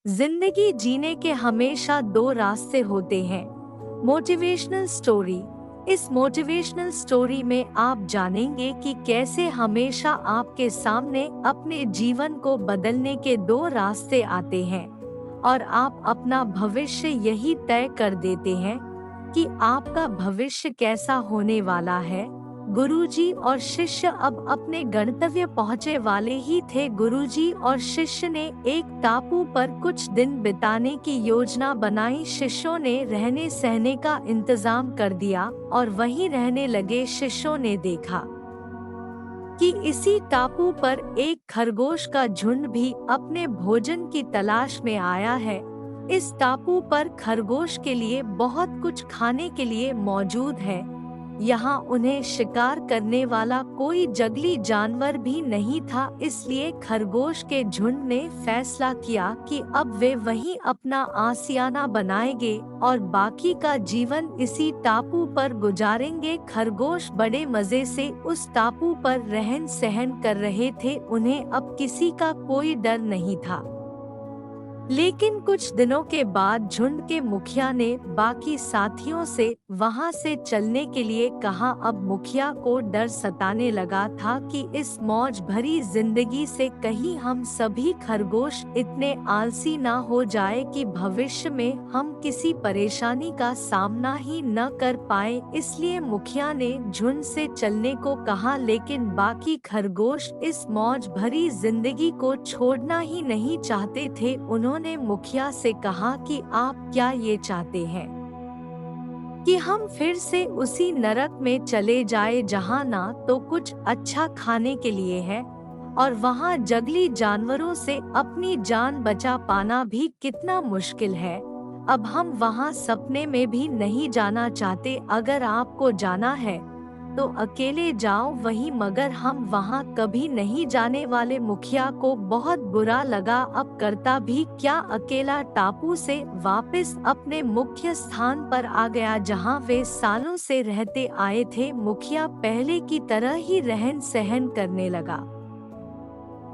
जिंदगी जीने के हमेशा दो रास्ते होते हैं। Motivational story. इस मोटिवेशनल स्टोरी में आप जानेंगे कि कैसे हमेशा आपके सामने अपने जीवन को बदलने के दो रास्ते आते हैं और आप अपना भविष्य यही तय कर देते हैं कि आपका भविष्य कैसा होने वाला है। गुरुजी और शिष्य अब अपने गंतव्य पहुंचे वाले ही थे। गुरुजी और शिष्य ने एक टापू पर कुछ दिन बिताने की योजना बनाई। शिष्यों ने रहने सहने का इंतजाम कर दिया और वहीं रहने लगे। शिष्यों ने देखा कि इसी टापू पर एक खरगोश का झुंड भी अपने भोजन की तलाश में आया है। इस टापू पर खरगोश के लिए बहुत कुछ खाने के लिए मौजूद है। यहाँ उन्हें शिकार करने वाला कोई जंगली जानवर भी नहीं था, इसलिए खरगोश के झुंड ने फैसला किया कि अब वे वहीं अपना आशियाना बनाएंगे और बाकी का जीवन इसी टापू पर गुजारेंगे। खरगोश बड़े मजे से उस टापू पर रहन सहन कर रहे थे। उन्हें अब किसी का कोई डर नहीं था। लेकिन कुछ दिनों के बाद झुंड के मुखिया ने बाकी साथियों से वहां से चलने के लिए कहा। अब मुखिया को डर सताने लगा था कि इस मौज भरी जिंदगी से कहीं हम सभी खरगोश इतने आलसी ना हो जाए कि भविष्य में हम किसी परेशानी का सामना ही न कर पाए। इसलिए मुखिया ने झुंड से चलने को कहा, लेकिन बाकी खरगोश इस मौज भरी जिंदगी को छोड़ना ही नहीं चाहते थे। उन्होंने मुखिया से कहा कि आप क्या ये चाहते हैं कि हम फिर से उसी नरक में चले जाए जहां ना तो कुछ अच्छा खाने के लिए है और वहां जंगली जानवरों से अपनी जान बचा पाना भी कितना मुश्किल है। अब हम वहां सपने में भी नहीं जाना चाहते। अगर आपको जाना है तो अकेले जाओ वहीं, मगर हम वहां कभी नहीं जाने वाले। मुखिया को बहुत बुरा लगा। अब करता भी क्या, अकेला टापू से वापस अपने मुख्य स्थान पर आ गया जहां वे सालों से रहते आए थे। मुखिया पहले की तरह ही रहन सहन करने लगा,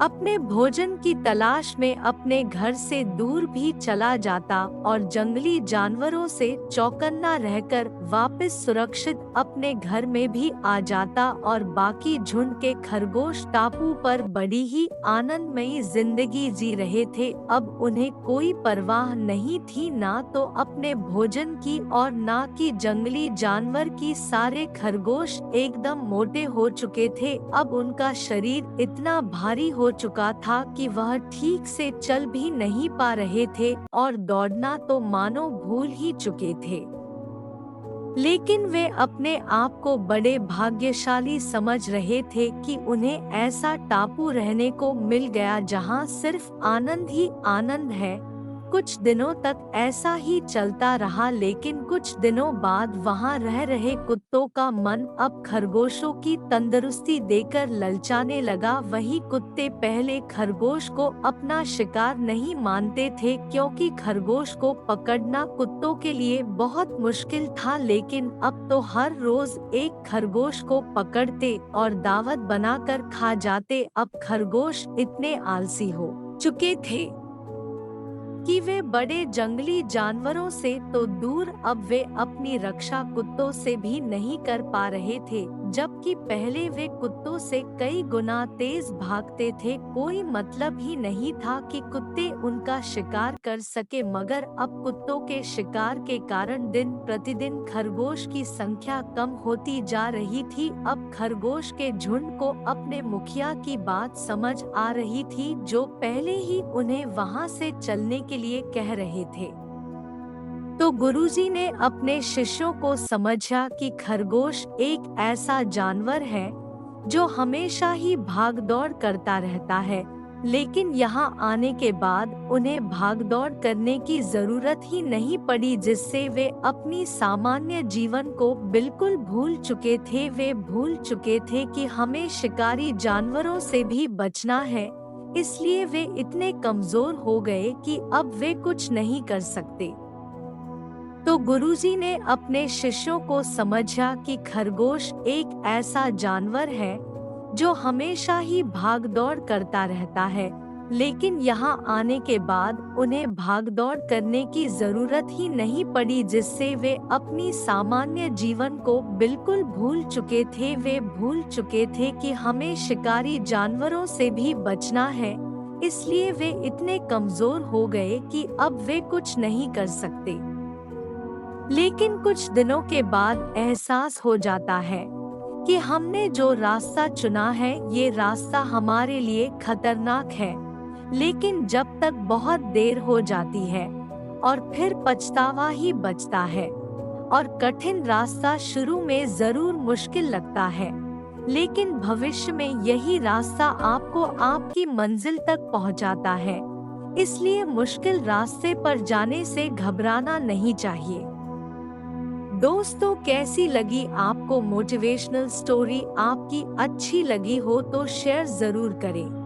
अपने भोजन की तलाश में अपने घर से दूर भी चला जाता और जंगली जानवरों से चौकन्ना रहकर वापस सुरक्षित अपने घर में भी आ जाता और बाकी झुंड के खरगोश टापू पर बड़ी ही आनंदमयी जिंदगी जी रहे थे। अब उन्हें कोई परवाह नहीं थी, ना तो अपने भोजन की और ना कि जंगली जानवर की। सारे खरगोश एकदम मोटे हो चुके थे। अब उनका शरीर इतना भारी हो चुका था कि वह ठीक से चल भी नहीं पा रहे थे और दौड़ना तो मानो भूल ही चुके थे। लेकिन वे अपने आप को बड़े भाग्यशाली समझ रहे थे कि उन्हें ऐसा टापू रहने को मिल गया जहां सिर्फ आनंद ही आनंद है। कुछ दिनों तक ऐसा ही चलता रहा, लेकिन कुछ दिनों बाद वहां रह रहे कुत्तों का मन अब खरगोशों की तंदुरुस्ती देकर ललचाने लगा। वही कुत्ते पहले खरगोश को अपना शिकार नहीं मानते थे, क्योंकि खरगोश को पकड़ना कुत्तों के लिए बहुत मुश्किल था। लेकिन अब तो हर रोज एक खरगोश को पकड़ते और दावत बनाकर खा जाते। अब खरगोश इतने आलसी हो चुके थे कि वे बड़े जंगली जानवरों से तो दूर, अब वे अपनी रक्षा कुत्तों से भी नहीं कर पा रहे थे। जबकि पहले वे कुत्तों से कई गुना तेज भागते थे। कोई मतलब ही नहीं था कि कुत्ते उनका शिकार कर सके, मगर अब कुत्तों के शिकार के कारण दिन प्रतिदिन खरगोश की संख्या कम होती जा रही थी। अब खरगोश के झुंड को अपने मुखिया की बात समझ आ रही थी, जो पहले ही उन्हें वहां से चलने के लिए कह रहे थे। तो गुरुजी ने अपने शिष्यों को समझा कि खरगोश एक ऐसा जानवर है जो हमेशा ही भागदौड़ करता रहता है, लेकिन यहाँ आने के बाद उन्हें भागदौड़ करने की जरूरत ही नहीं पड़ी, जिससे वे अपनी सामान्य जीवन को बिल्कुल भूल चुके थे। वे भूल चुके थे कि हमें शिकारी जानवरों से भी बचना है, इसलिए वे इतने कमजोर हो गए कि अब वे कुछ नहीं कर सकते। तो गुरुजी ने अपने शिष्यों को समझा कि खरगोश एक ऐसा जानवर है जो हमेशा ही भागदौड़ करता रहता है, लेकिन यहाँ आने के बाद उन्हें भागदौड़ करने की जरूरत ही नहीं पड़ी, जिससे वे अपनी सामान्य जीवन को बिल्कुल भूल चुके थे। वे भूल चुके थे कि हमें शिकारी जानवरों से भी बचना है, इसलिए वे इतने कमजोर हो गए कि अब वे कुछ नहीं कर सकते। लेकिन कुछ दिनों के बाद एहसास हो जाता है कि हमने जो रास्ता चुना है ये रास्ता हमारे लिए खतरनाक है। लेकिन जब तक बहुत देर हो जाती है और फिर पछतावा ही बचता है। और कठिन रास्ता शुरू में जरूर मुश्किल लगता है, लेकिन भविष्य में यही रास्ता आपको आपकी मंजिल तक पहुंचाता है। इसलिए मुश्किल रास्ते पर जाने से घबराना नहीं चाहिए। दोस्तों, कैसी लगी आपको मोटिवेशनल स्टोरी? आपकी अच्छी लगी हो तो शेयर जरूर करें।